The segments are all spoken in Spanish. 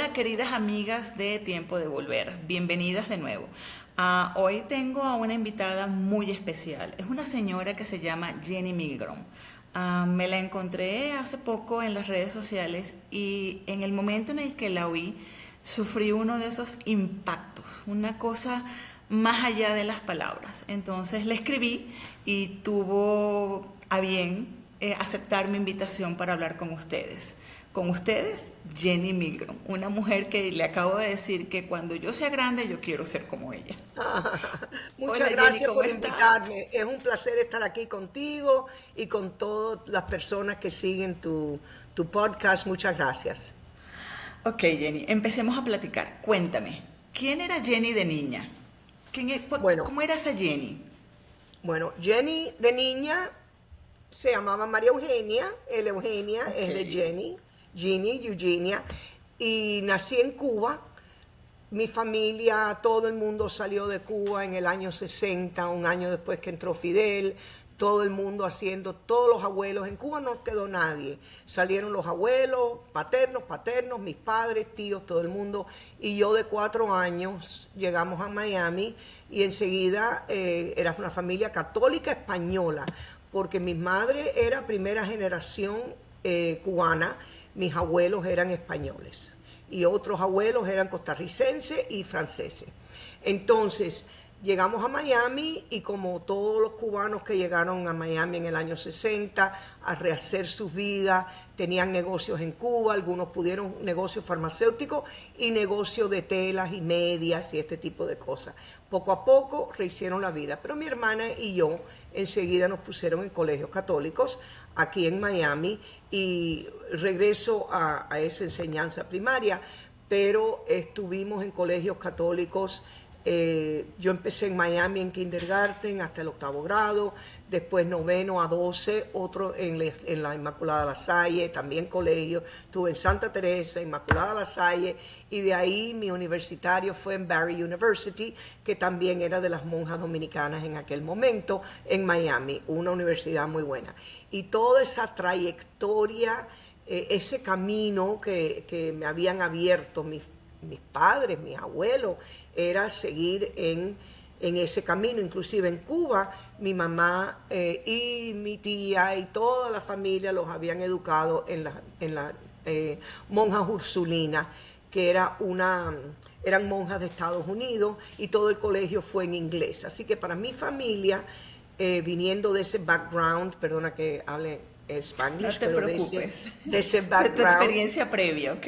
Hola queridas amigas de Tiempo de Volver, bienvenidas de nuevo. Hoy tengo a una invitada muy especial, es una señora que se llama Jenny Milgrom. Me la encontré hace poco en las redes sociales y en el momento en el que la oí sufrí uno de esos impactos, una cosa más allá de las palabras. Entonces le escribí y tuvo a bien aceptar mi invitación para hablar con ustedes. Con ustedes, Jenny Milgrom, una mujer que le acabo de decir que cuando yo sea grande yo quiero ser como ella. Muchas Hola Jenny, gracias ¿cómo por estás? invitarme. Es un placer estar aquí contigo y con todas las personas que siguen tu podcast. Muchas gracias. Ok Jenny, empecemos a platicar. Cuéntame, ¿quién era Jenny de niña? Bueno, ¿Cómo era esa Jenny? bueno, Jenny de niña se llamaba María Eugenia. El Eugenia Ok, es de Jenny, Eugenia. Y nací en Cuba. Mi familia, todo el mundo salió de Cuba en el año 60, un año después que entró Fidel, todo el mundo haciendo, todos los abuelos, en Cuba no quedó nadie, salieron los abuelos, paternos, mis padres, tíos, todo el mundo, y yo de 4 años llegamos a Miami y enseguida era una familia católica española, porque mi madre era primera generación cubana, mis abuelos eran españoles y otros abuelos eran costarricenses y franceses. Entonces, llegamos a Miami y como todos los cubanos que llegaron a Miami en el año 60 a rehacer sus vidas, tenían negocios en Cuba, algunos pudieron negocios farmacéuticos y negocios de telas y medias y este tipo de cosas. Poco a poco rehicieron la vida, pero mi hermana y yo enseguida nos pusieron en colegios católicos aquí en Miami y regreso a esa enseñanza primaria, pero estuvimos en colegios católicos. Yo empecé en Miami en kindergarten hasta el 8º grado, después 9 a 12, otro en la Inmaculada La Salle, también colegio, estuve en Santa Teresa, Inmaculada La Salle, y de ahí mi universitario fue en Barry University, que también era de las monjas dominicanas en aquel momento, en Miami, una universidad muy buena. Y toda esa trayectoria, ese camino que me habían abierto mis padres, mis abuelos, era seguir en ese camino. Inclusive en Cuba, mi mamá y mi tía y toda la familia los habían educado en la monjas ursulinas, que eran monjas de Estados Unidos, y todo el colegio fue en inglés. Así que para mi familia, viniendo de ese background, perdona que hable no Spanglish, te pero preocupes, de ese de tu background, experiencia previa, ok.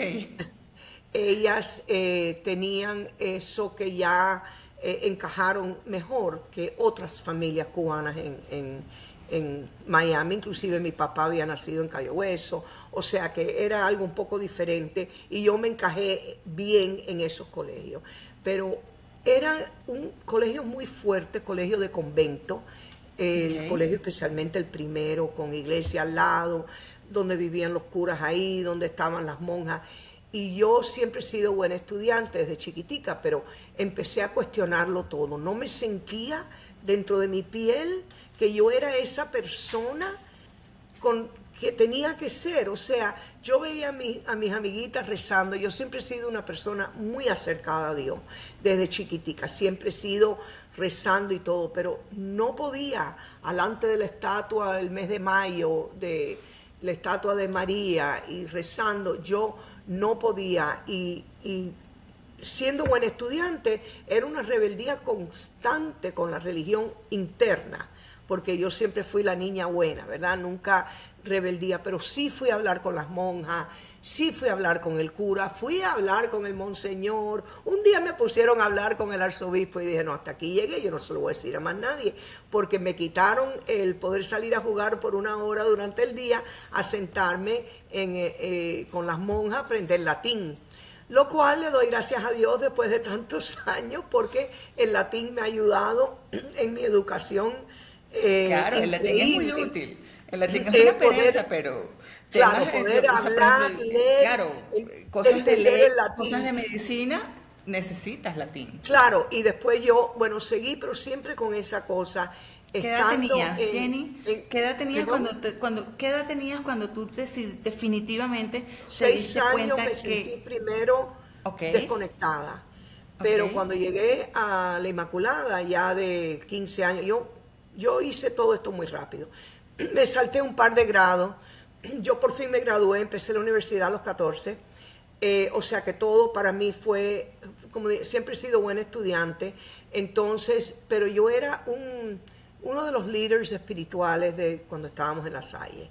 ellas tenían eso que ya encajaron mejor que otras familias cubanas en Miami. Inclusive mi papá había nacido en Cayo Hueso, o sea que era algo un poco diferente y yo me encajé bien en esos colegios. Pero era un colegio muy fuerte, colegio de convento, el Ok. colegio especialmente el primero, con iglesia al lado, donde vivían los curas ahí, donde estaban las monjas. Y yo siempre he sido buena estudiante desde chiquitica, pero empecé a cuestionarlo todo. No me sentía dentro de mi piel que yo era esa persona que tenía que ser. O sea, yo veía a mis amiguitas rezando. Yo siempre he sido una persona muy acercada a Dios desde chiquitica. Siempre he sido rezando y todo, pero no podía, alante de la estatua del mes de mayo, de la estatua de María y rezando, yo no podía. Y siendo buen estudiante, era una rebeldía constante con la religión interna, porque yo siempre fui la niña buena, ¿verdad? Nunca rebeldía, pero sí fui a hablar con las monjas, sí fui a hablar con el cura, fui a hablar con el monseñor. Un día me pusieron a hablar con el arzobispo y dije, no, hasta aquí llegué, yo no se lo voy a decir a más nadie, porque me quitaron el poder salir a jugar por 1 hora durante el día, a sentarme con las monjas a aprender latín. Lo cual le doy gracias a Dios después de tantos años, porque el latín me ha ayudado en mi educación Claro, el latín es muy increíble. útil. El latín es una pereza, Poder, pero claro, temas, poder o sea, por ejemplo, hablar, leer, claro, cosas de entender ley, el cosas de latín. medicina, necesitas latín. Claro, y después yo, bueno, seguí, pero siempre con esa cosa, ¿Qué edad estando tenías, Jenny? ¿Qué edad tenías perdón, qué edad tenías cuando tú definitivamente te seis diste años cuenta me sentí que, primero, Ok, desconectada. ok, Pero cuando llegué a la Inmaculada, ya de 15 años, yo hice todo esto muy rápido. Me salté un par de grados. Yo por fin me gradué, empecé la universidad a los 14. O sea que todo para mí fue, como siempre he sido buena estudiante. Entonces, pero yo era uno de los líderes espirituales de cuando estábamos en La Salle.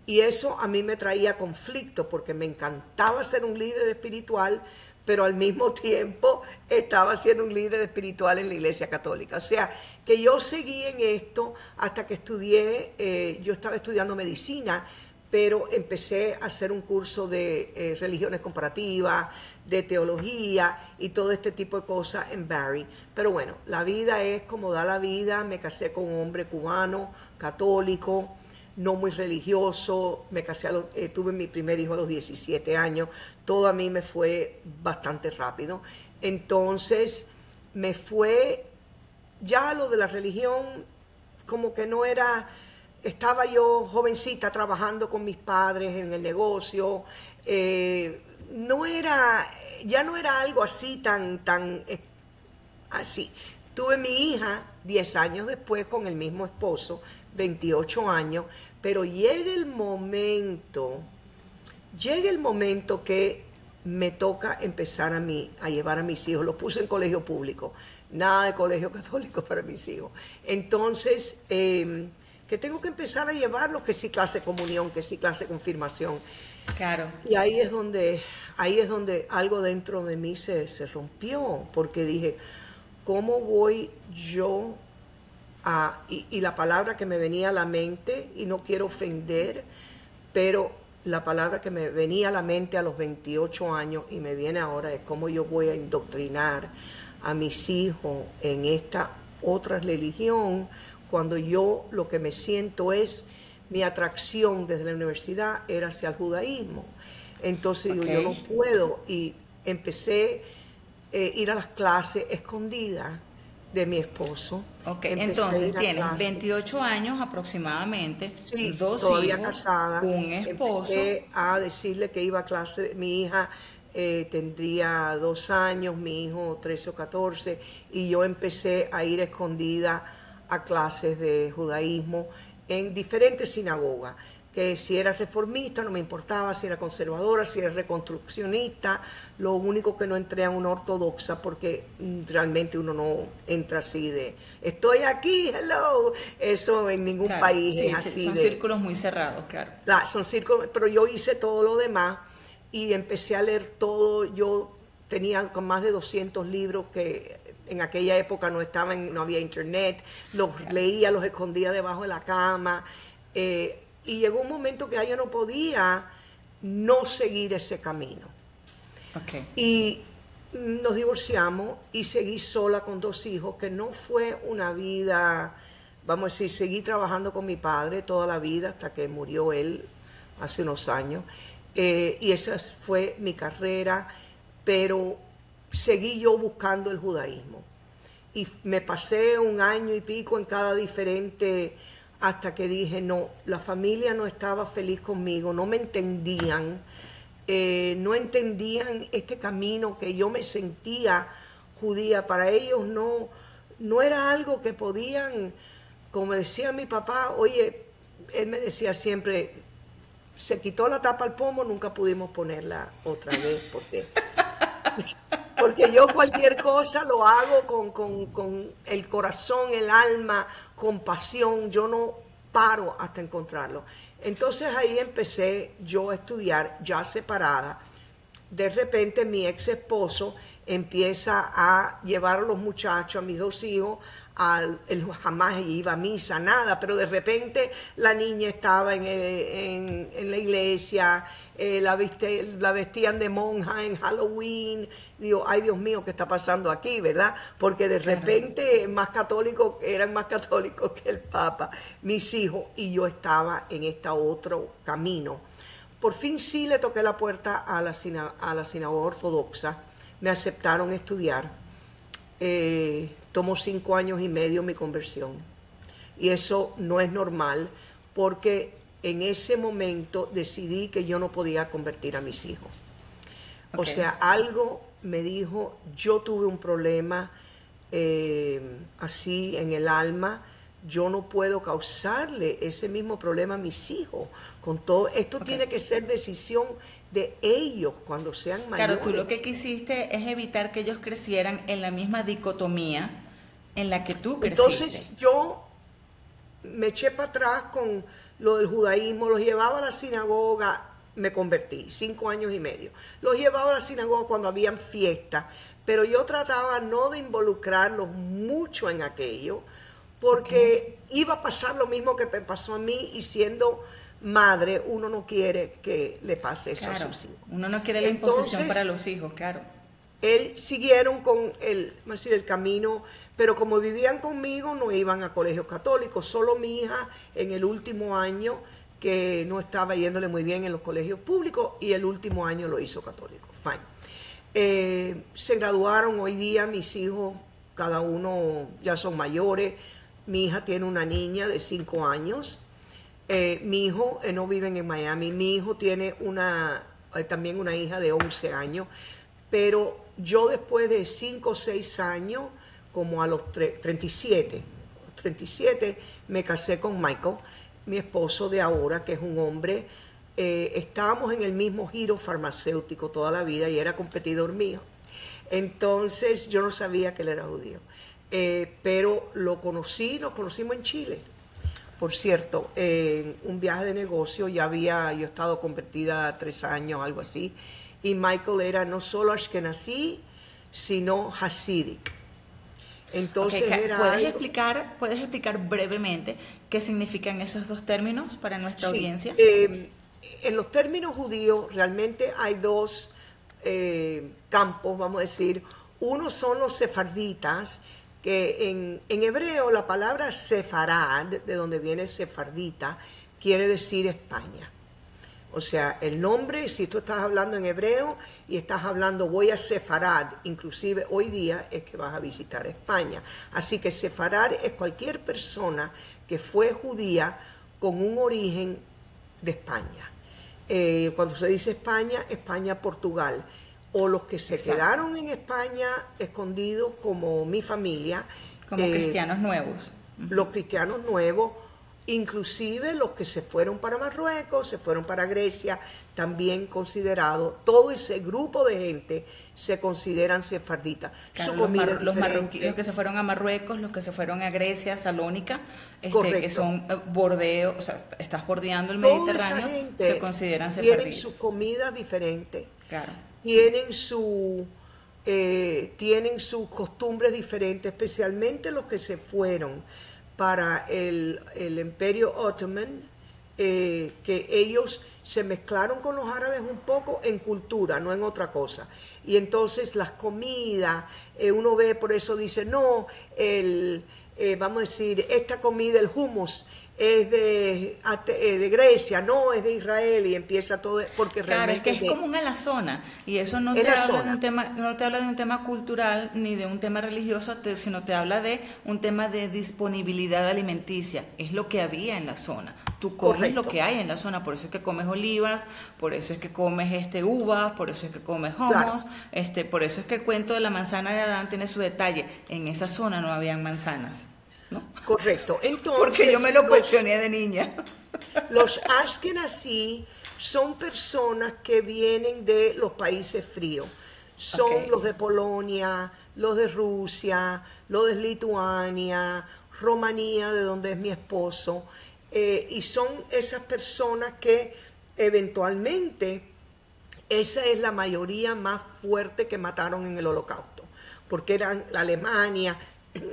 Y eso a mí me traía conflicto porque me encantaba ser un líder espiritual, pero al mismo tiempo estaba siendo un líder espiritual en la Iglesia Católica. O sea, que yo seguí en esto hasta que estudié, yo estaba estudiando medicina, pero empecé a hacer un curso de religiones comparativas, de teología y todo este tipo de cosas en Barry. Pero bueno, la vida es como da la vida. Me casé con un hombre cubano, católico, no muy religioso. Me casé, tuve mi primer hijo a los 17 años. Todo a mí me fue bastante rápido. Entonces me fue, ya lo de la religión como que no era. Estaba yo jovencita trabajando con mis padres en el negocio, ya no era algo así tan así. Tuve mi hija 10 años después con el mismo esposo, 28 años, pero llega el momento que me toca empezar a llevar a mis hijos. Los puse en colegio público, nada de colegio católico para mis hijos. Entonces, que tengo que empezar a llevarlos, que sí clase de comunión, que sí clase de confirmación. claro. Y ahí es donde algo dentro de mí se rompió, porque dije, ¿cómo voy yo a...? Y la palabra que me venía a la mente, y no quiero ofender, pero la palabra que me venía a la mente a los 28 años y me viene ahora es cómo yo voy a indoctrinar a mis hijos en esta otra religión, cuando yo lo que me siento es, mi atracción desde la universidad era hacia el judaísmo. Entonces digo, yo no puedo, y empecé a ir a las clases escondidas de mi esposo. Ok, Empecé a entonces ir a tienes clases. 28 años aproximadamente, Sí, dos todavía hijos, casada. un esposo. Empecé a decirle que iba a clase. Mi hija tendría 2 años, mi hijo 13 o 14, y yo empecé a ir escondida a clases de judaísmo en diferentes sinagogas, que si era reformista no me importaba, si era conservadora, si era reconstruccionista. Lo único que no entré a una ortodoxa, porque realmente uno no entra así de estoy aquí, hello. Eso en ningún Claro, país sí, es sí, así. son círculos muy cerrados, claro. Son círculos, pero yo hice todo lo demás y empecé a leer todo. Yo tenía con más de 200 libros que en aquella época no había internet. Los leía, los escondía debajo de la cama. Y llegó un momento que ya yo no podía no seguir ese camino. Ok, Y nos divorciamos y seguí sola con 2 hijos, que no fue una vida, vamos a decir, seguí trabajando con mi padre toda la vida hasta que murió él hace unos años. Y esa fue mi carrera, pero seguí yo buscando el judaísmo. Y me pasé 1 año y pico en cada diferente, hasta que dije, no, la familia no estaba feliz conmigo, no me entendían. No entendían este camino que yo me sentía judía. Para ellos no era algo que podían, como decía mi papá, oye, él me decía siempre, se quitó la tapa al pomo, nunca pudimos ponerla otra vez, porque yo cualquier cosa lo hago con el corazón, el alma, con pasión. Yo no paro hasta encontrarlo. Entonces ahí empecé yo a estudiar, ya separada. De repente mi ex esposo empieza a llevar a los muchachos, a mis 2 hijos, él jamás iba a misa, nada, pero de repente la niña estaba en la iglesia, la vestían de monja en Halloween. Digo, ay Dios mío, ¿qué está pasando aquí, verdad? Porque de repente eran más católicos que el Papa, mis hijos, y yo estaba en este otro camino. Por fin sí le toqué la puerta a la sinagoga ortodoxa, me aceptaron estudiar. Tomó 5 años y medio mi conversión. Y eso no es normal, porque en ese momento decidí que yo no podía convertir a mis hijos. O sea, algo me dijo, yo tuve un problema así en el alma, yo no puedo causarle ese mismo problema a mis hijos. Con todo esto tiene que ser decisión de ellos cuando sean mayores. Claro, tú lo que quisiste es evitar que ellos crecieran en la misma dicotomía en la que tú creciste. Entonces yo me eché para atrás con lo del judaísmo, los llevaba a la sinagoga, me convertí, 5 años y medio. Los llevaba a la sinagoga cuando habían fiestas, pero yo trataba no de involucrarlos mucho en aquello, porque iba a pasar lo mismo que me pasó a mí, y siendo madre, uno no quiere que le pase eso a sus hijos. Uno no quiere la imposición para los hijos, claro. Siguieron con el camino, pero como vivían conmigo no iban a colegios católicos, solo mi hija en el último año, que no estaba yéndole muy bien en los colegios públicos, y el último año lo hizo católico. Fine. Se graduaron hoy día mis hijos, cada uno ya son mayores. Mi hija tiene una niña de 5 años. Mi hijo, no viven en Miami, mi hijo tiene también una hija de 11 años, pero yo después de 5 o 6 años, como a los 37, me casé con Michael, mi esposo de ahora, que es un hombre. Estábamos en el mismo giro farmacéutico toda la vida y era competidor mío. Entonces yo no sabía que él era judío, pero nos conocimos en Chile. Por cierto, en un viaje de negocio, yo estado convertida 3 años, algo así, y Michael era no solo ashkenazí, sino hasidic. Entonces ¿Puedes explicar brevemente qué significan esos dos términos para nuestra audiencia? En los términos judíos realmente hay 2 campos, vamos a decir. Uno son los sefarditas, que en hebreo la palabra sefarad, de donde viene sefardita, quiere decir España. O sea, el nombre, si tú estás hablando en hebreo y estás hablando voy a Sefarad, inclusive hoy día es que vas a visitar España. Así que Sefarad es cualquier persona que fue judía con un origen de España. Cuando se dice España, Portugal. O los que se quedaron en España escondidos, como mi familia. Como cristianos nuevos. Los cristianos nuevos. Inclusive los que se fueron para Marruecos, se fueron para Grecia, también considerado, todo ese grupo de gente se consideran sefarditas. Claro, los que se fueron a Marruecos, los que se fueron a Grecia, Salónica, que son bordeos, o sea, estás bordeando el Mediterráneo, se consideran sefarditas. Tienen su comida diferente, claro. tienen sus costumbres diferentes, especialmente los que se fueron para el Imperio Otomano, que ellos se mezclaron con los árabes un poco en cultura, no en otra cosa. Y entonces las comidas, uno ve, por eso dice, no, vamos a decir, esta comida, el hummus, es de Grecia, no, es de Israel, y empieza todo, porque claro, realmente es que es común a la zona, y eso no te habla de un tema cultural ni de un tema religioso, sino te habla de un tema de disponibilidad alimenticia. Es lo que había en la zona. Tú comes lo que hay en la zona, por eso es que comes olivas, por eso es que comes uvas, por eso es que comes hummus, por eso es que el cuento de la manzana de Adán tiene su detalle. En esa zona no habían manzanas, ¿no? Correcto. Entonces, porque yo me lo cuestioné de niña. Los ashkenazí son personas que vienen de los países fríos. Son los de Polonia, los de Rusia, los de Lituania, Rumanía, de donde es mi esposo. Y son esas personas que eventualmente, esa es la mayoría más fuerte que mataron en el Holocausto, porque eran la Alemania,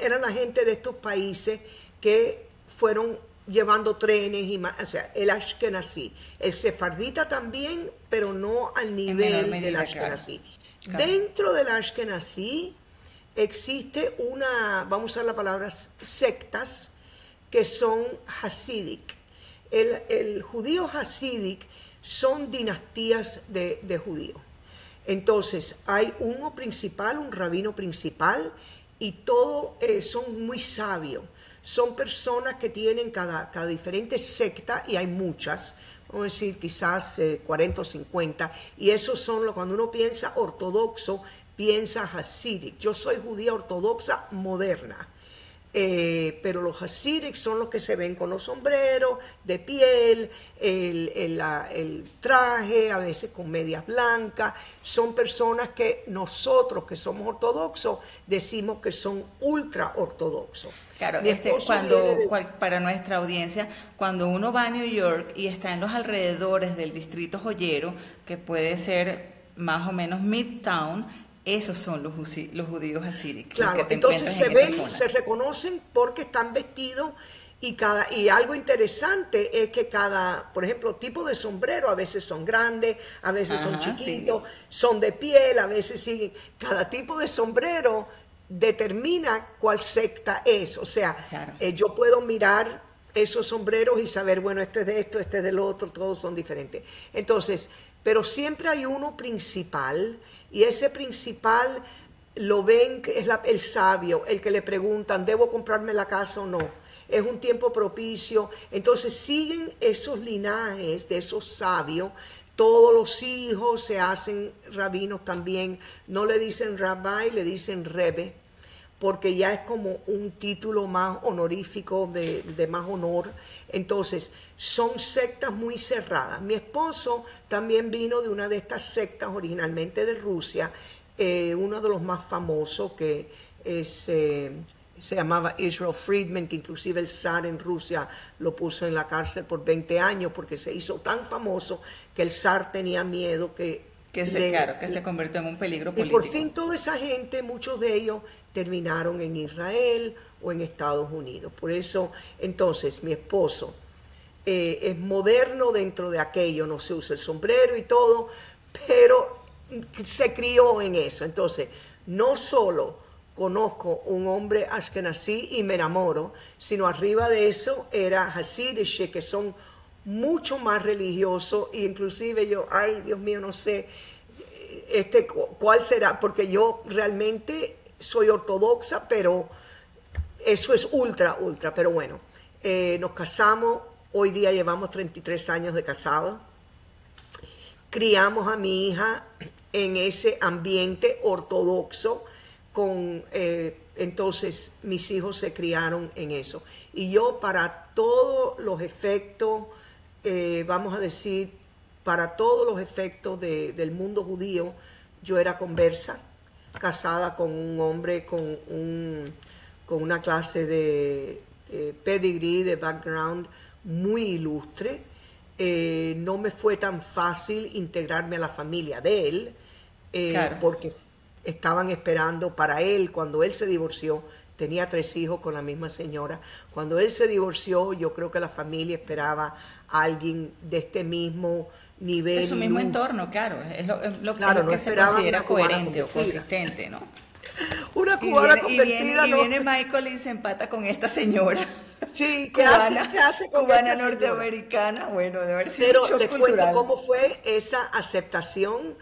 eran la gente de estos países que fueron llevando trenes, o sea, el ashkenazí. El sefardita también, pero no al nivel del ashkenazí. Claro. Dentro del ashkenazí existe vamos a usar la palabra sectas, que son hasídic. El judío hasídic son dinastías de judíos. Entonces, hay uno principal, un rabino principal, y todos son muy sabios. Son personas que tienen cada diferente secta, y hay muchas, vamos a decir quizás 40 o 50, y esos son cuando uno piensa ortodoxo, piensa Hasidic. Yo soy judía ortodoxa moderna. Pero los Hasidic son los que se ven con los sombreros de piel, el traje, a veces con medias blancas. Son personas que nosotros, que somos ortodoxos, decimos que son ultra ortodoxos. Claro, para nuestra audiencia, cuando uno va a New York y está en los alrededores del distrito joyero, que puede ser más o menos Midtown, esos son los judíos hasídicos. Claro, entonces se reconocen porque están vestidos y algo interesante es que cada, por ejemplo, tipo de sombrero a veces son grandes, a veces son chiquitos, sí, son de piel, a veces siguen. Cada tipo de sombrero determina cuál secta es. O sea, claro, yo puedo mirar esos sombreros y saber, bueno, este es de esto, este es del otro, todos son diferentes. Entonces, pero siempre hay uno principal. Y ese principal lo ven que es el sabio, el que le preguntan, ¿debo comprarme la casa o no? Es un tiempo propicio. Entonces siguen esos linajes de esos sabios. Todos los hijos se hacen rabinos también. No le dicen rabbi, le dicen rebe, porque ya es como un título más honorífico, de más honor. Entonces, son sectas muy cerradas. Mi esposo también vino de una de estas sectas, originalmente de Rusia, uno de los más famosos, que se llamaba Israel Friedman, que inclusive el zar en Rusia lo puso en la cárcel por 20 años, porque se hizo tan famoso que el zar tenía miedo que se convirtió en un peligro político. Y por fin toda esa gente, muchos de ellos, terminaron en Israel o en Estados Unidos. Por eso, entonces, mi esposo es moderno dentro de aquello, no se usa el sombrero y todo, pero se crió en eso. Entonces, no solo conozco un hombre ashkenazí y me enamoro, sino arriba de eso era Hasidic, que son mucho más religiosos, e inclusive yo, ay, Dios mío, no sé cuál será, porque yo realmente soy ortodoxa, pero eso es ultra, pero bueno, nos casamos, hoy día llevamos 33 años de casados, criamos a mi hija en ese ambiente ortodoxo, entonces mis hijos se criaron en eso. Y yo, para todos los efectos, vamos a decir, para todos los efectos del mundo judío, yo era conversa, casada con un hombre con una clase de pedigree, de background muy ilustre. No me fue tan fácil integrarme a la familia de él, claro, porque estaban esperando para él, cuando él se divorció, tenía 3 hijos con la misma señora. Cuando él se divorció, yo creo que la familia esperaba a alguien de este mismo nivel. De su mismo entorno, claro. Es lo que se considera coherente o consistente, ¿no? Una cubana convertida. Y viene Michael y se empata con esta señora. Sí, cubana norteamericana. Bueno, de haber sido un shock cultural. Pero te cuento cómo fue esa aceptación.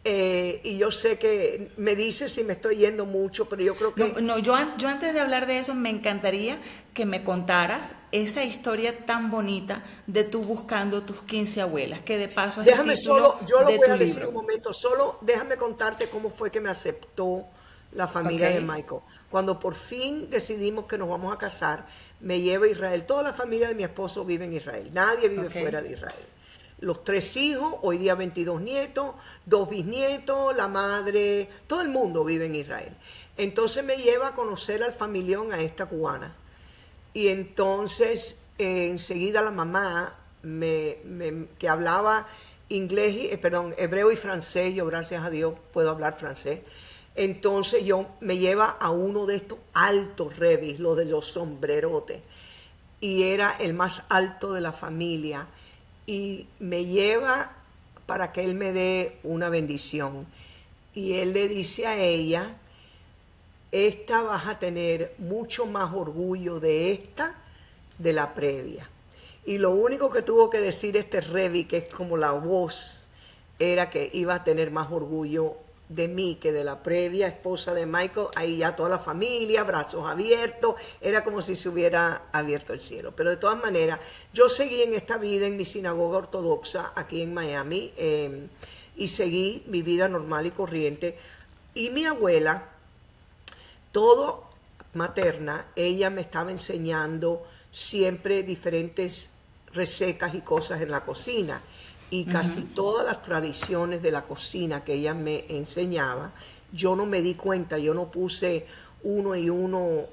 Y yo sé que me dices si me estoy yendo mucho, pero yo creo que... No, yo antes de hablar de eso me encantaría que me contaras esa historia tan bonita de tú buscando tus 15 abuelas, que de paso es déjame el título yo lo de voy tu a decir libro. un momento, solo déjame contarte cómo fue que me aceptó la familia de Michael. Cuando por fin decidimos que nos vamos a casar, me lleva a Israel. Toda la familia de mi esposo vive en Israel, nadie vive fuera de Israel. Los 3 hijos, hoy día 22 nietos, 2 bisnietos, la madre, todo el mundo vive en Israel. Entonces me lleva a conocer al familión, a esta cubana. Y entonces enseguida la mamá, que hablaba hebreo y francés, yo gracias a Dios puedo hablar francés. Entonces me lleva a uno de estos altos rebis, los de los sombrerotes. Y era el más alto de la familia. Y me lleva para que él me dé una bendición. Y él le dice a ella, esta vas a tener mucho más orgullo de la previa. Y lo único que tuvo que decir este Revi, que es como la voz, era que iba a tener más orgullo de mí que de la previa esposa de Michael. Ahí ya toda la familia, brazos abiertos, era como si se hubiera abierto el cielo. Pero de todas maneras, yo seguí en esta vida en mi sinagoga ortodoxa aquí en Miami, y seguí mi vida normal y corriente Y mi abuela, todo materna, ella me estaba enseñando siempre diferentes recetas y cosas en la cocina. Y casi todas las tradiciones de la cocina que ella me enseñaba, yo no me di cuenta, yo no puse uno y uno,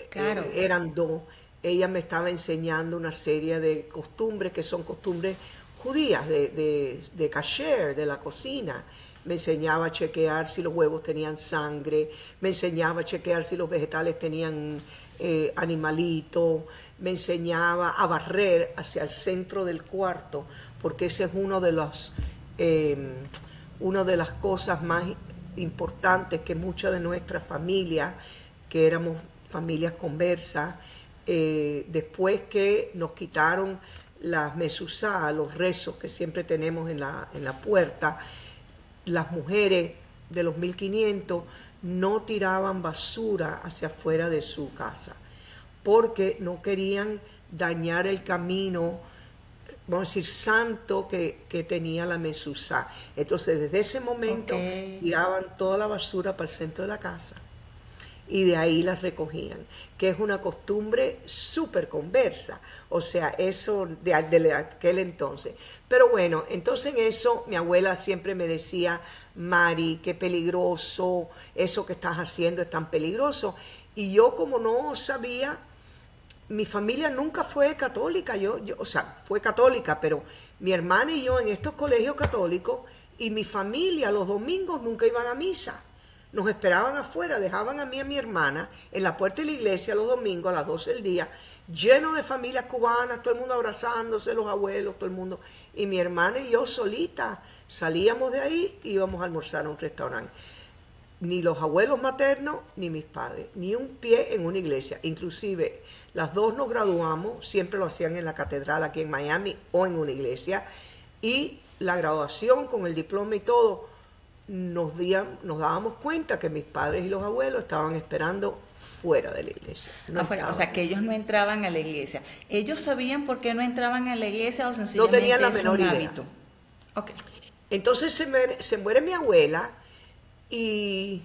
Claro. eran dos. Ella me estaba enseñando una serie de costumbres que son costumbres judías, de kasher, de la cocina. Me enseñaba a chequear si los huevos tenían sangre, me enseñaba a chequear si los vegetales tenían animalito, me enseñaba a barrer hacia el centro del cuarto, porque ese es una de las cosas más importantes que muchas de nuestras familias, que éramos familias conversas, después que nos quitaron las mesuzá, los rezos que siempre tenemos en la puerta, las mujeres de los 1500 no tiraban basura hacia afuera de su casa, porque no querían dañar el camino, vamos a decir, santo que tenía la mesuzá. Entonces, desde ese momento, tiraban toda la basura para el centro de la casa y de ahí las recogían, que es una costumbre súper conversa, o sea, eso de aquel entonces. Pero bueno, entonces en eso mi abuela siempre me decía, Mari, qué peligroso, eso que estás haciendo es tan peligroso. Y yo, como no sabía, mi familia nunca fue católica, o sea, fue católica, pero mi hermana y yo en estos colegios católicos, y mi familia los domingos nunca iban a misa. Nos esperaban afuera, dejaban a mí y a mi hermana en la puerta de la iglesia los domingos a las 12 del día, lleno de familias cubanas, todo el mundo abrazándose, los abuelos, todo el mundo. Y mi hermana y yo solita salíamos de ahí y íbamos a almorzar a un restaurante. Ni los abuelos maternos, ni mis padres, ni un pie en una iglesia. Inclusive, las dos nos graduamos, siempre lo hacían en la catedral aquí en Miami o en una iglesia. Y la graduación con el diploma y todo, nos dábamos cuenta que mis padres y los abuelos estaban esperando fuera de la iglesia. Afuera, o sea, que ellos no entraban a la iglesia. ¿Ellos sabían por qué no entraban a la iglesia o sencillamente no tenían la es menor un idea. hábito? Okay. Entonces se muere mi abuela y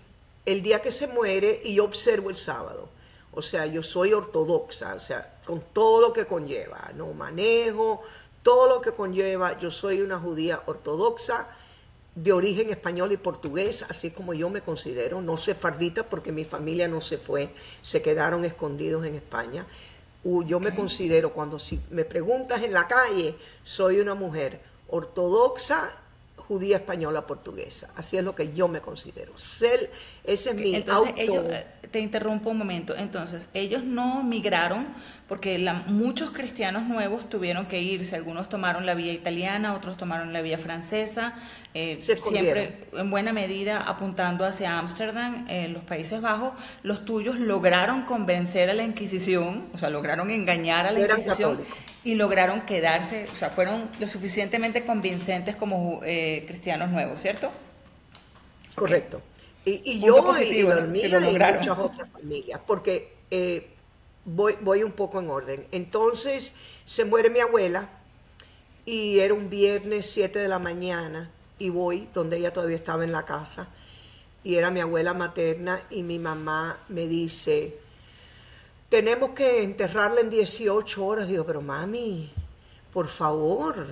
el día que se muere, y yo observo el sábado. O sea, yo soy ortodoxa, o sea, con todo lo que conlleva, no manejo, todo lo que conlleva, yo soy una judía ortodoxa, de origen español y portugués, así como yo me considero, no sefardita porque mi familia no se fue, se quedaron escondidos en España. Yo me considero, cuando si me preguntas en la calle, soy una mujer ortodoxa, judía, española, portuguesa. Así es lo que yo me considero. Ese es mi Entonces, ellos, te interrumpo un momento. Entonces, ellos no migraron porque muchos cristianos nuevos tuvieron que irse. Algunos tomaron la vía italiana, otros tomaron la vía francesa, siempre en buena medida apuntando hacia Ámsterdam, los Países Bajos. Los tuyos lograron convencer a la Inquisición, o sea, lograron engañar a la Inquisición y lograron quedarse, o sea, fueron lo suficientemente convincentes como cristianos nuevos, ¿cierto? Correcto. Y Punto yo positivo, y si lo lograron. muchas otras familias, porque voy un poco en orden. Entonces se muere mi abuela y era un viernes 7 de la mañana y voy donde ella todavía estaba en la casa y era mi abuela materna y mi mamá me dice, tenemos que enterrarla en 18 horas. Digo, pero mami, por favor,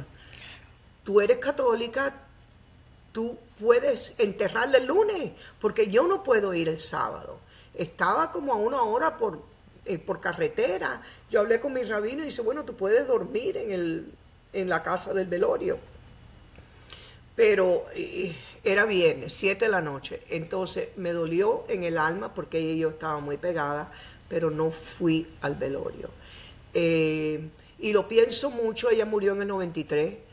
tú eres católica, tú puedes enterrarla el lunes, porque yo no puedo ir el sábado. Estaba como a 1 hora por carretera. Yo hablé con mi rabino y dice, bueno, tú puedes dormir en la casa del velorio. Pero era viernes, 7 de la noche. Entonces me dolió en el alma porque ella y yo estábamos muy pegadas, pero no fui al velorio. Y lo pienso mucho, ella murió en el 93.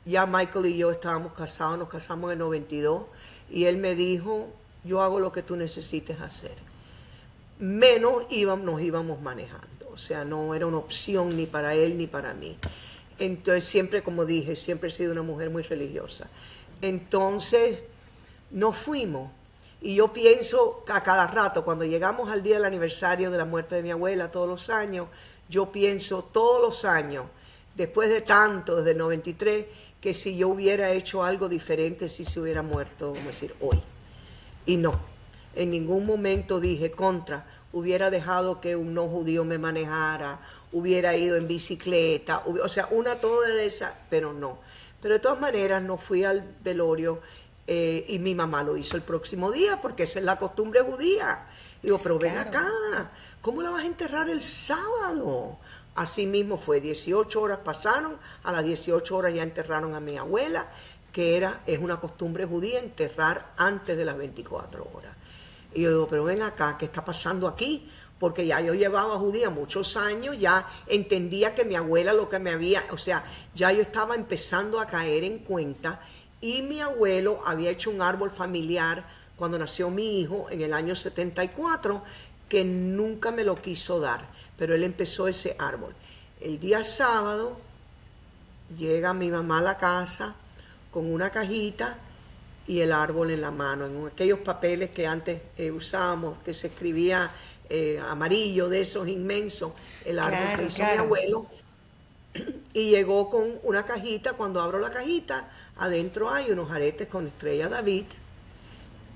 Ya Michael y yo estábamos casados, nos casamos en el 92, y él me dijo, yo hago lo que tú necesites hacer. Menos nos íbamos manejando, o sea, no era una opción ni para él ni para mí. Entonces siempre, como dije, siempre he sido una mujer muy religiosa. Entonces nos fuimos, y yo pienso a cada rato, cuando llegamos al día del aniversario de la muerte de mi abuela, todos los años, yo pienso todos los años, después de tanto, desde el 93, que si yo hubiera hecho algo diferente, si se hubiera muerto, vamos a decir, hoy. Y no, En ningún momento dije hubiera dejado que un no judío me manejara, hubiera ido en bicicleta, o sea, una toda de esas, pero no. Pero de todas maneras no fui al velorio y mi mamá lo hizo el próximo día porque esa es la costumbre judía. Digo, pero ven Claro. acá, ¿cómo la vas a enterrar el sábado? Así mismo fue, 18 horas pasaron, a las 18 horas ya enterraron a mi abuela, es una costumbre judía enterrar antes de las 24 horas. Y yo digo, pero ven acá, ¿qué está pasando aquí? Porque ya yo llevaba judía muchos años, ya entendía que mi abuela lo que me había, o sea, ya yo estaba empezando a caer en cuenta y mi abuelo había hecho un árbol familiar cuando nació mi hijo en el año 74 que nunca me lo quiso dar, pero él empezó ese árbol. El día sábado llega mi mamá a la casa con una cajita y el árbol en la mano, en aquellos papeles que antes usábamos, que se escribía amarillo, de esos inmensos, el árbol Claro, que hizo mi claro. abuelo, y llegó con una cajita. Cuando abro la cajita, adentro hay unos aretes con estrella David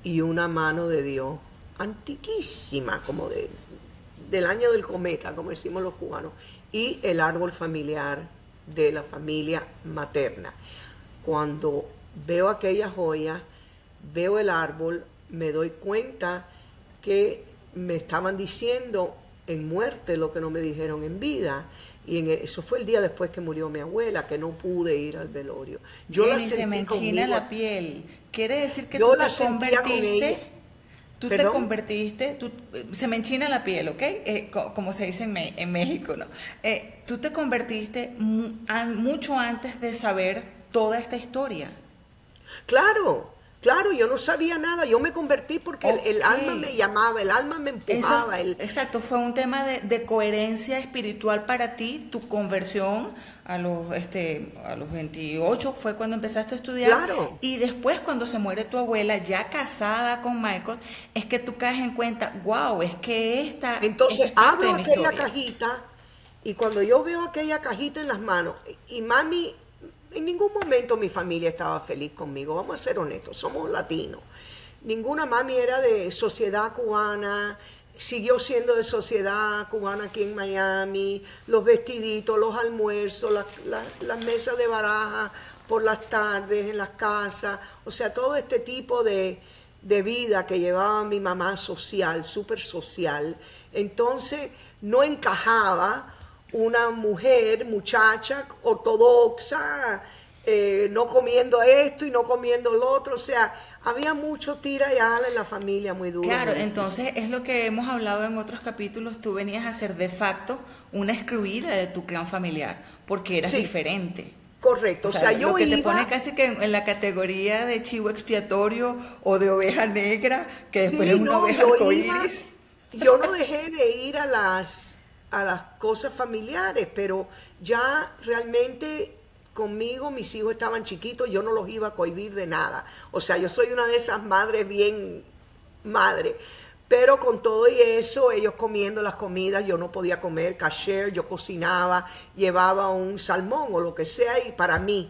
y una mano de Dios, antiquísima, como del año del cometa, como decimos los cubanos, y el árbol familiar de la familia materna. Cuando veo aquella joya, veo el árbol, me doy cuenta que me estaban diciendo en muerte lo que no me dijeron en vida. Y eso fue el día después que murió mi abuela, que no pude ir al velorio. Yo la Jenny, se me sentí enchina conmigo, la piel. Quiere decir que yo tú la te sentía con ella. convertiste, tú te ¿Perdón? convertiste, se me enchina la piel, ¿ok? Como se dice en México, ¿no? Tú te convertiste mucho antes de saber toda esta historia. Claro, claro, yo no sabía nada, yo me convertí porque el Ok. alma me llamaba, el alma me Eso, empujaba, exacto, fue un tema de coherencia espiritual para ti, tu conversión a los 28 fue cuando empezaste a estudiar claro. y después cuando se muere tu abuela, ya casada con Michael, es que tú caes en cuenta, wow, es que esta Entonces es parte abro de mi aquella historia. cajita y cuando yo veo aquella cajita en las manos, y mami, en ningún momento mi familia estaba feliz conmigo, vamos a ser honestos, somos latinos. Ninguna mami era de sociedad cubana, siguió siendo de sociedad cubana aquí en Miami, los vestiditos, los almuerzos, las mesas de baraja por las tardes en las casas, o sea, todo este tipo de vida que llevaba mi mamá social, súper social. Entonces no encajaba una muchacha ortodoxa, no comiendo esto y no comiendo lo otro, o sea, había mucho tira y ala en la familia, muy duro. Claro, muy difícil. entonces es lo que hemos hablado en otros capítulos, tú venías a ser de facto una excluida de tu clan familiar, porque eras Sí, diferente. correcto, O o sea, sea, lo yo que te pone iba, casi que en la categoría de chivo expiatorio o de oveja negra, que después es sí, una no, oveja arcoíris. yo no dejé de ir a las cosas familiares, pero ya realmente conmigo mis hijos estaban chiquitos, yo no los iba a cohibir de nada. O sea, yo soy una de esas madres bien madre. Pero con todo y eso, ellos comiendo las comidas, yo no podía comer kasher, yo cocinaba, llevaba un salmón o lo que sea, y para mí.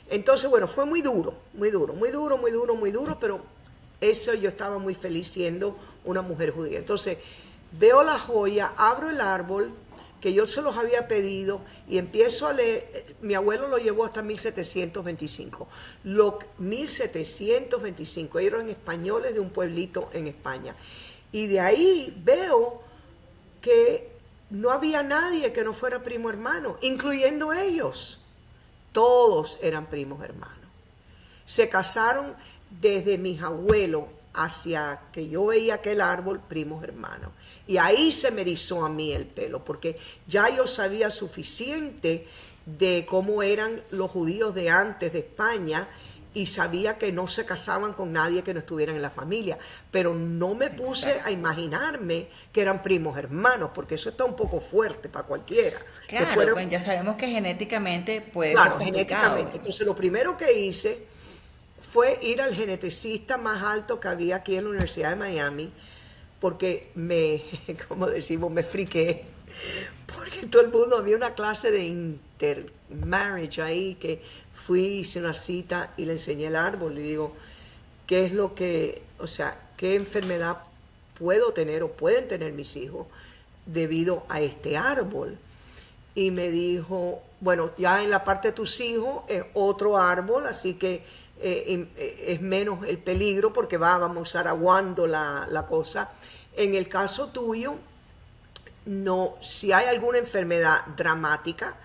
Entonces, bueno, fue muy duro, muy duro, muy duro, muy duro, muy duro, pero eso yo estaba muy feliz siendo una mujer judía. Entonces, veo la joya, abro el árbol que yo se los había pedido y empiezo a leer. Mi abuelo lo llevó hasta 1725. 1725, ellos eran españoles de un pueblito en España. Y de ahí veo que no había nadie que no fuera primo hermano, incluyendo ellos. Todos eran primos hermanos. Se casaron desde mis abuelos hacia que yo veía aquel árbol, primos hermanos. Y ahí se me erizó a mí el pelo, porque ya yo sabía suficiente de cómo eran los judíos de antes de España y sabía que no se casaban con nadie que no estuviera en la familia. Pero no me puse Exacto. a imaginarme que eran primos hermanos, porque eso está un poco fuerte para cualquiera. Que Claro, fueran, pues ya sabemos que genéticamente puede ser claro, complicado. genéticamente. Entonces lo primero que hice fue ir al geneticista más alto que había aquí en la Universidad de Miami, porque como decimos, me friqué. Porque todo el mundo, había una clase de intermarriage ahí, que fui, hice una cita y le enseñé el árbol. Y digo, ¿qué es lo que, o sea, qué enfermedad puedo tener o pueden tener mis hijos debido a este árbol. Y me dijo, bueno, ya en la parte de tus hijos es otro árbol, así que es menos el peligro porque vamos a usar aguando la cosa. En el caso tuyo, no, si hay alguna enfermedad dramática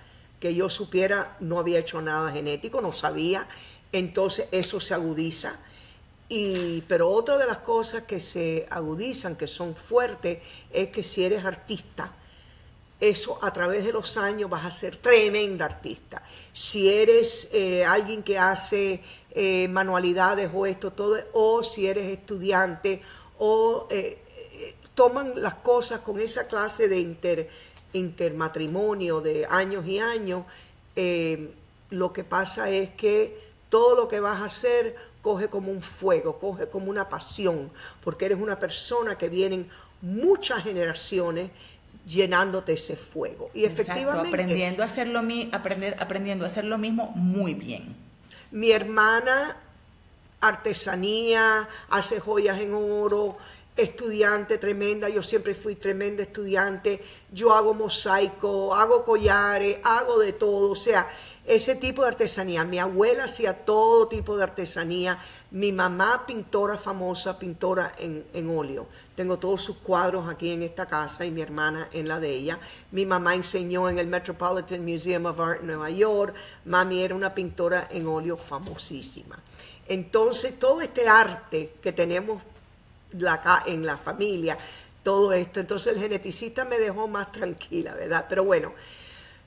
que yo supiera, no había hecho nada genético, no sabía, entonces eso se agudiza. Pero otra de las cosas que se agudizan, que son fuertes, es que si eres artista, eso a través de los años vas a ser tremenda artista. Si eres alguien que hace manualidades o esto, todo, o si eres estudiante, o toman las cosas con esa clase de intermatrimonio de años y años, lo que pasa es que todo lo que vas a hacer coge como un fuego, coge como una pasión, porque eres una persona que vienen muchas generaciones llenándote ese fuego. Y exacto, efectivamente, aprendiendo a hacer lo mismo muy bien. Mi hermana, artesanía, hace joyas en oro, estudiante tremenda, yo siempre fui tremenda estudiante, yo hago mosaico, hago collares, hago de todo, o sea, ese tipo de artesanía. Mi abuela hacía todo tipo de artesanía, mi mamá pintora famosa, pintora en óleo. Tengo todos sus cuadros aquí en esta casa y mi hermana en la de ella. Mi mamá enseñó en el Metropolitan Museum of Art en Nueva York. Mami era una pintora en óleo famosísima. Entonces, todo este arte que tenemos en la familia, todo esto, entonces el geneticista me dejó más tranquila, ¿verdad? Pero bueno,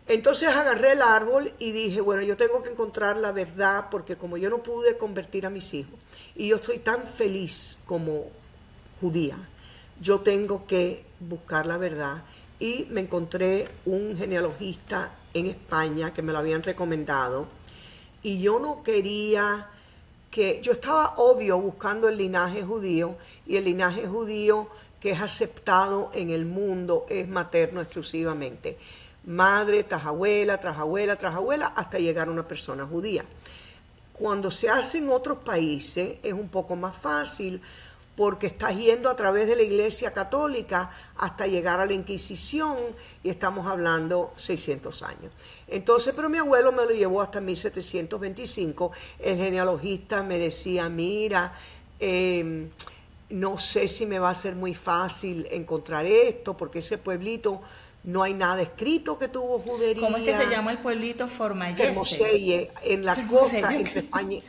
entonces agarré el árbol y dije, bueno, yo tengo que encontrar la verdad, porque como yo no pude convertir a mis hijos, y yo estoy tan feliz como judía, yo tengo que buscar la verdad. Y me encontré un genealogista en España que me lo habían recomendado, y yo no quería yo estaba obvio buscando el linaje judío, y el linaje judío que es aceptado en el mundo es materno exclusivamente. Madre tras abuela, tras abuela, tras abuela, hasta llegar a una persona judía. Cuando se hace en otros países es un poco más fácil, porque estás yendo a través de la Iglesia Católica hasta llegar a la Inquisición, y estamos hablando 600 años. Entonces, pero mi abuelo me lo llevó hasta 1725. El genealogista me decía, mira, no sé si me va a ser muy fácil encontrar esto, porque ese pueblito no hay nada escrito que tuvo judería. ¿Cómo es que se llama el pueblito? Fermoselle, en la costa entre España.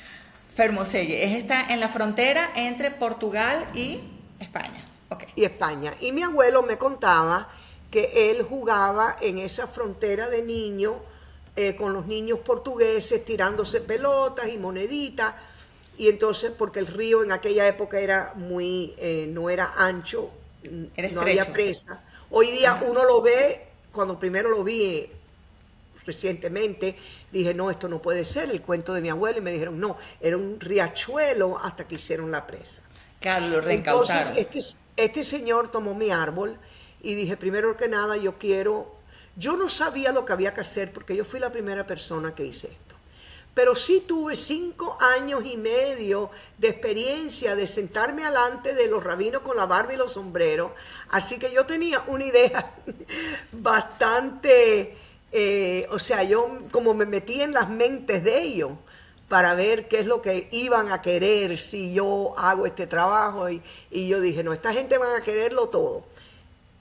Fermoselle, está en la frontera entre Portugal y España. Okay. Y España. Y mi abuelo me contaba que él jugaba en esa frontera de niño con los niños portugueses, tirándose pelotas y moneditas. Y entonces, porque el río en aquella época era no era ancho, no había presa. Hoy día uno lo ve, cuando primero lo vi recientemente, dije, no, esto no puede ser el cuento de mi abuelo, y me dijeron, no, era un riachuelo hasta que hicieron la presa. Claro, lo reencauzaron. Entonces, este señor tomó mi árbol y dije, primero que nada, yo no sabía lo que había que hacer, porque yo fui la primera persona que hice esto. Pero sí tuve 5 años y medio de experiencia de sentarme alante de los rabinos con la barba y los sombreros, así que yo tenía una idea bastante, o sea, yo como me metí en las mentes de ellos para ver qué es lo que iban a querer si yo hago este trabajo, y yo dije, no, esta gente van a quererlo todo.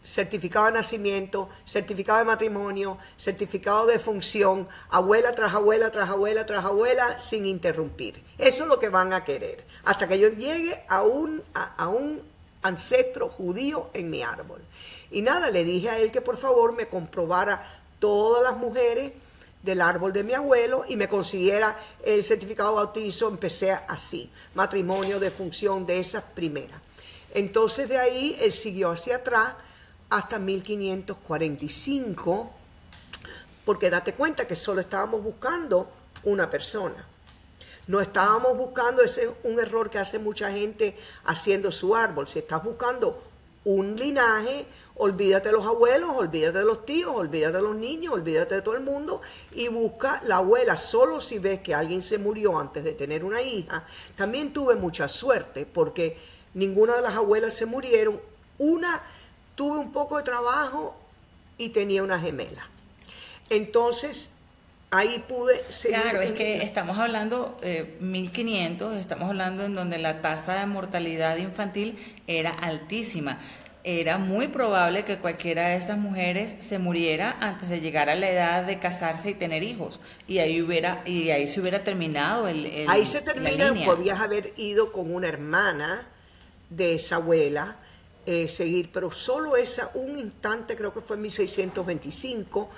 Certificado de nacimiento, certificado de matrimonio, certificado de función, abuela tras abuela, tras abuela, tras abuela, sin interrumpir. Eso es lo que van a querer, hasta que yo llegue a un ancestro judío en mi árbol. Y nada, le dije a él que por favor me comprobara todas las mujeres del árbol de mi abuelo y me consiguiera el certificado de bautizo. Empecé así, matrimonio, de función, de esas primeras. Entonces de ahí él siguió hacia atrás hasta 1545, porque date cuenta que solo estábamos buscando una persona. No estábamos buscando, ese es un error que hace mucha gente haciendo su árbol. Si estás buscando un linaje, olvídate de los abuelos, olvídate de los tíos, olvídate de los niños, olvídate de todo el mundo, y busca la abuela. Solo si ves que alguien se murió antes de tener una hija. También tuve mucha suerte, porque ninguna de las abuelas se murieron. Una tuve un poco de trabajo y tenía una gemela. Entonces, ahí pude seguir. Claro, es que estamos hablando 1500, estamos hablando en donde la tasa de mortalidad infantil era altísima. Era muy probable que cualquiera de esas mujeres se muriera antes de llegar a la edad de casarse y tener hijos. Y ahí se hubiera terminado ahí se la termina, línea. podías haber ido con una hermana de esa abuela, seguir, pero solo esa, un instante, creo que fue en 1625,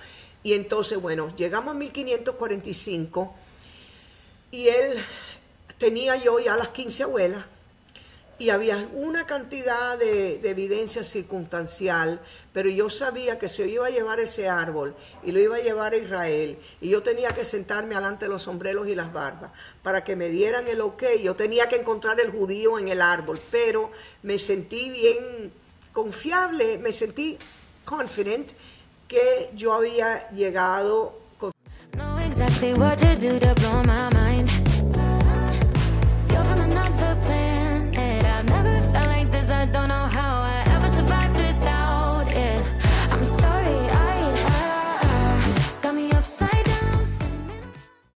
y entonces, bueno, llegamos a 1545, y él tenía yo ya las 15 abuelas, y había una cantidad de evidencia circunstancial, pero yo sabía que se iba a llevar ese árbol y lo iba a llevar a Israel, y yo tenía que sentarme delante de los sombreros y las barbas para que me dieran el ok. Yo tenía que encontrar el judío en el árbol, pero me sentí bien confiable, me sentí confident que yo había llegado con... Know exactly what to do to blow my mind.